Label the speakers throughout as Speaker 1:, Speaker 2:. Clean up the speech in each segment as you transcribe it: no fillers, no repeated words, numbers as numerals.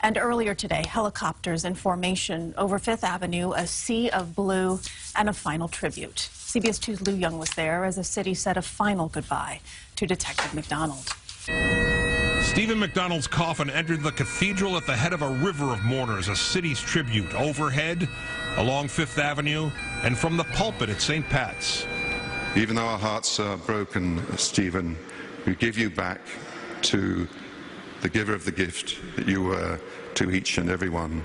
Speaker 1: And earlier today, helicopters in formation over Fifth Avenue, a sea of blue and a final tribute. CBS 2's Lou Young was there as the city said a final goodbye to Detective McDonald.
Speaker 2: Stephen McDonald's coffin entered the cathedral at the head of a river of mourners, a city's tribute overhead, along Fifth Avenue, and from the pulpit at St. Pat's.
Speaker 3: Even though our hearts are broken, Stephen, we give you back to the giver of the gift that you were to each and every one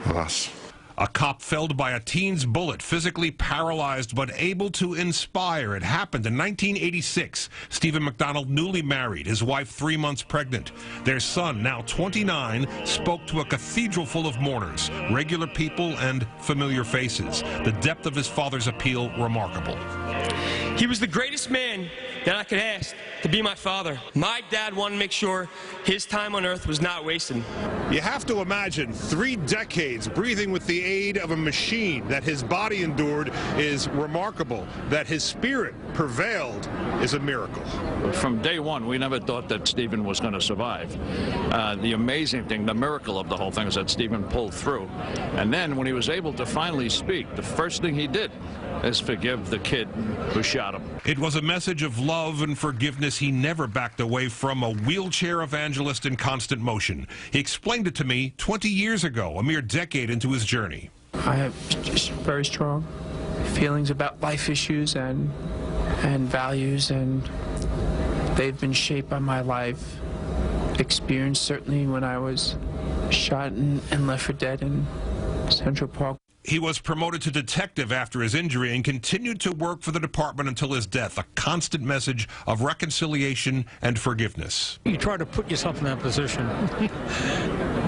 Speaker 3: of us.
Speaker 2: A cop felled by a teen's bullet, physically paralyzed but able to inspire. It happened in 1986. Stephen McDonald, newly married, his wife 3 months pregnant. Their son, now 29, spoke to a cathedral full of mourners, regular people and familiar faces. The depth of his father's appeal, remarkable.
Speaker 4: He was the greatest man that I could ask to be my father. My dad wanted to make sure his time on earth was not wasted.
Speaker 2: You have to imagine 3 decades breathing with the aid of a machine. That his body endured is remarkable. That his spirit prevailed is a miracle.
Speaker 5: From day one, we never thought that Stephen was going to survive. The amazing thing, the miracle of the whole thing is that Stephen pulled through. And then when he was able to finally speak, the first thing he did is forgive the kid who shot him.
Speaker 2: It was a message of love and forgiveness he never backed away from, a wheelchair evangelist in constant motion. He explained it to me 20 years ago, a mere decade into his journey.
Speaker 6: I have just very strong feelings about life issues and values, and they've been shaped by my life experience, certainly when I was shot and left for dead in Central Park.
Speaker 2: He was promoted to detective after his injury and continued to work for the department until his death, a constant message of reconciliation and forgiveness.
Speaker 7: You try to put yourself in that position.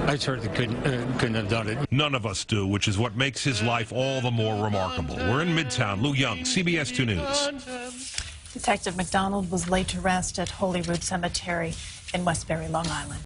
Speaker 7: I certainly couldn't have done it.
Speaker 2: None of us do, which is what makes his life all the more remarkable. We're in Midtown. Lou Young, CBS 2 News.
Speaker 1: Detective McDonald was laid to rest at Holyrood Cemetery in Westbury, Long Island.